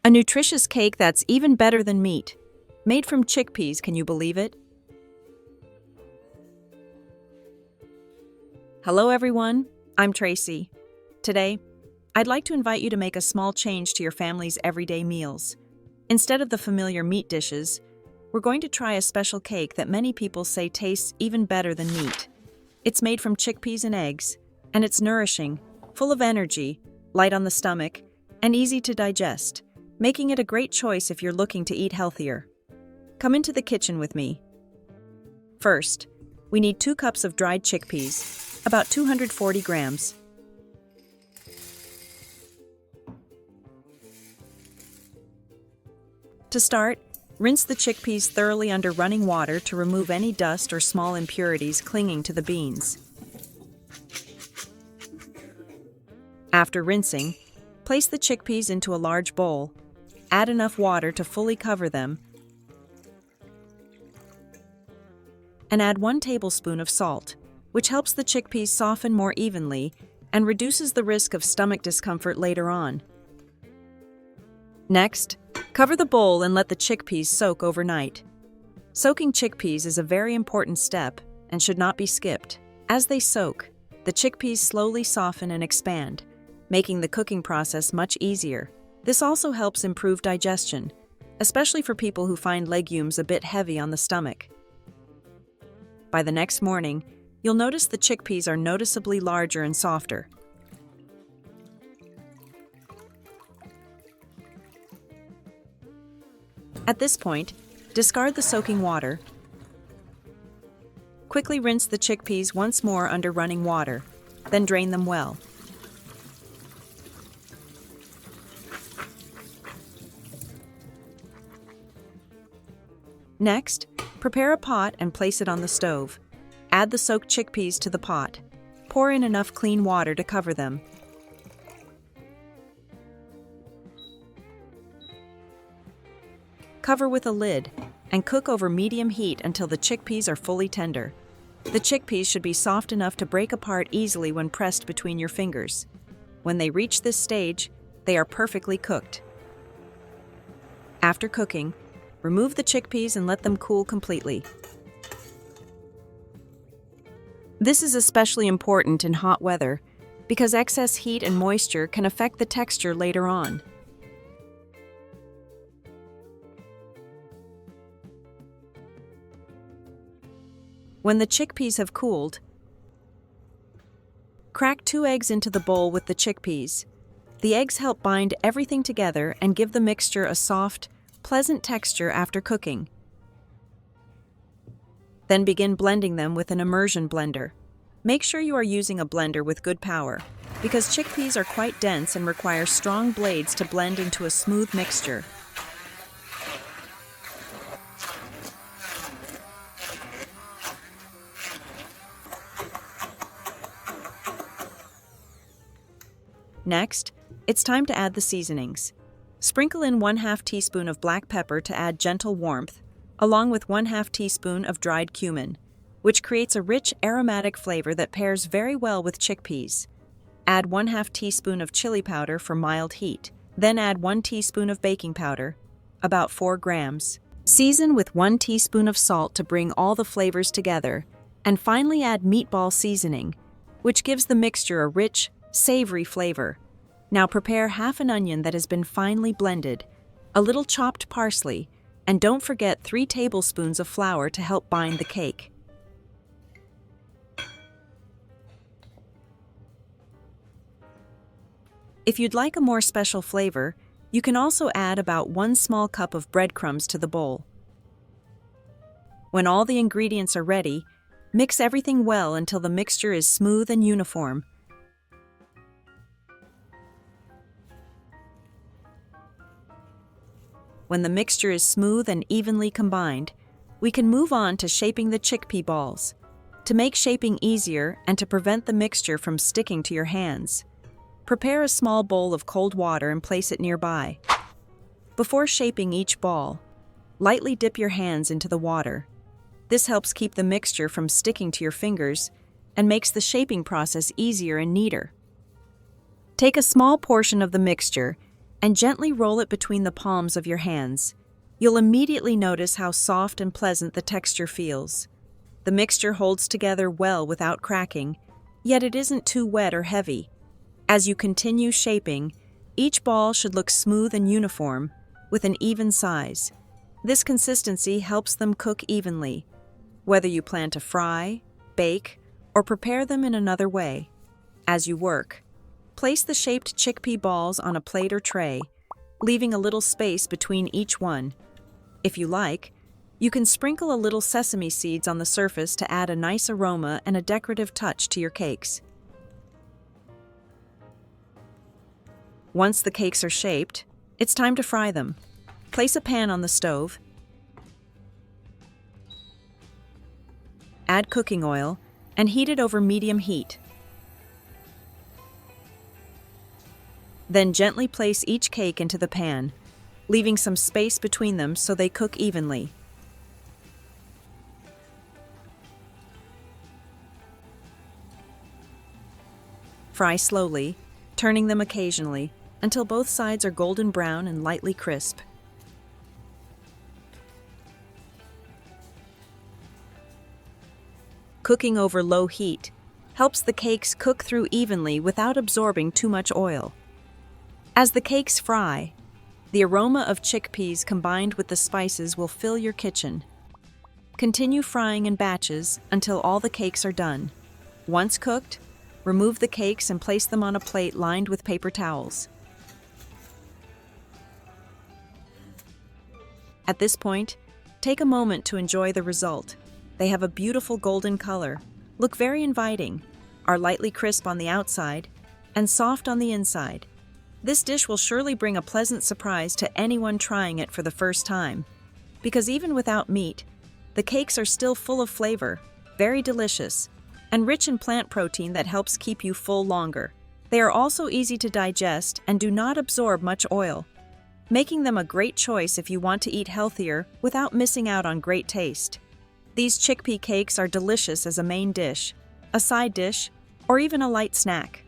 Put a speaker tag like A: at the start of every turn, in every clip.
A: A nutritious cake that's even better than meat. Made from chickpeas, can you believe it? Hello everyone, I'm Tracy. Today, I'd like to invite you to make a small change to your family's everyday meals. Instead of the familiar meat dishes, we're going to try a special cake that many people say tastes even better than meat. It's made from chickpeas and eggs, and it's nourishing, full of energy, light on the stomach, and easy to digest, making it a great choice if you're looking to eat healthier. Come into the kitchen with me. First, we need 2 cups of dried chickpeas, about 240 grams. To start, rinse the chickpeas thoroughly under running water to remove any dust or small impurities clinging to the beans. After rinsing, place the chickpeas into a large bowl. Add enough water to fully cover them, and add 1 tablespoon of salt, which helps the chickpeas soften more evenly and reduces the risk of stomach discomfort later on. Next, cover the bowl and let the chickpeas soak overnight. Soaking chickpeas is a very important step and should not be skipped. As they soak, the chickpeas slowly soften and expand, making the cooking process much easier. This also helps improve digestion, especially for people who find legumes a bit heavy on the stomach. By the next morning, you'll notice the chickpeas are noticeably larger and softer. At this point, discard the soaking water. Quickly rinse the chickpeas once more under running water, then drain them well. Next, prepare a pot and place it on the stove. Add the soaked chickpeas to the pot. Pour in enough clean water to cover them. Cover with a lid and cook over medium heat until the chickpeas are fully tender. The chickpeas should be soft enough to break apart easily when pressed between your fingers. When they reach this stage, they are perfectly cooked. After cooking, remove the chickpeas and let them cool completely. This is especially important in hot weather because excess heat and moisture can affect the texture later on. When the chickpeas have cooled, crack 2 eggs into the bowl with the chickpeas. The eggs help bind everything together and give the mixture a soft, pleasant texture after cooking. Then begin blending them with an immersion blender. Make sure you are using a blender with good power, because chickpeas are quite dense and require strong blades to blend into a smooth mixture. Next, it's time to add the seasonings. Sprinkle in 1/2 teaspoon of black pepper to add gentle warmth, along with 1/2 teaspoon of dried cumin, which creates a rich aromatic flavor that pairs very well with chickpeas. Add 1/2 teaspoon of chili powder for mild heat. Then add 1 teaspoon of baking powder, about 4 grams. Season with 1 teaspoon of salt to bring all the flavors together, and finally add meatball seasoning, which gives the mixture a rich, savory flavor. Now prepare half an onion that has been finely blended, a little chopped parsley, and don't forget 3 tablespoons of flour to help bind the cake. If you'd like a more special flavor, you can also add about 1 small cup of breadcrumbs to the bowl. When all the ingredients are ready, mix everything well until the mixture is smooth and uniform. When the mixture is smooth and evenly combined, we can move on to shaping the chickpea balls. To make shaping easier and to prevent the mixture from sticking to your hands, prepare a small bowl of cold water and place it nearby. Before shaping each ball, lightly dip your hands into the water. This helps keep the mixture from sticking to your fingers and makes the shaping process easier and neater. Take a small portion of the mixture and gently roll it between the palms of your hands. You'll immediately notice how soft and pleasant the texture feels. The mixture holds together well without cracking, yet it isn't too wet or heavy. As you continue shaping, each ball should look smooth and uniform, with an even size. This consistency helps them cook evenly, whether you plan to fry, bake, or prepare them in another way. As you work, place the shaped chickpea balls on a plate or tray, leaving a little space between each one. If you like, you can sprinkle a little sesame seeds on the surface to add a nice aroma and a decorative touch to your cakes. Once the cakes are shaped, it's time to fry them. Place a pan on the stove, add cooking oil, and heat it over medium heat. Then gently place each cake into the pan, leaving some space between them so they cook evenly. Fry slowly, turning them occasionally, until both sides are golden brown and lightly crisp. Cooking over low heat helps the cakes cook through evenly without absorbing too much oil. As the cakes fry, the aroma of chickpeas combined with the spices will fill your kitchen. Continue frying in batches until all the cakes are done. Once cooked, remove the cakes and place them on a plate lined with paper towels. At this point, take a moment to enjoy the result. They have a beautiful golden color, look very inviting, are lightly crisp on the outside, and soft on the inside. This dish will surely bring a pleasant surprise to anyone trying it for the first time. Because even without meat, the cakes are still full of flavor, very delicious, and rich in plant protein that helps keep you full longer. They are also easy to digest and do not absorb much oil, making them a great choice if you want to eat healthier without missing out on great taste. These chickpea cakes are delicious as a main dish, a side dish, or even a light snack.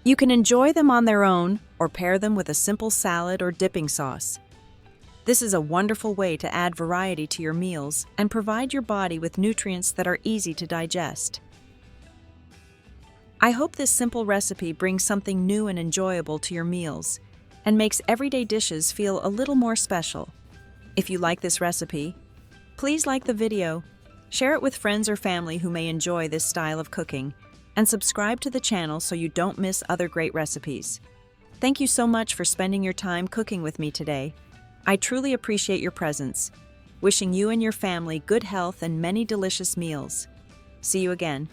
A: You can enjoy them on their own or pair them with a simple salad or dipping sauce. This is a wonderful way to add variety to your meals and provide your body with nutrients that are easy to digest. I hope this simple recipe brings something new and enjoyable to your meals and makes everyday dishes feel a little more special. If you like this recipe, please like the video, share it with friends or family who may enjoy this style of cooking, and subscribe to the channel so you don't miss other great recipes. Thank you so much for spending your time cooking with me today. I truly appreciate your presence. Wishing you and your family good health and many delicious meals. See you again.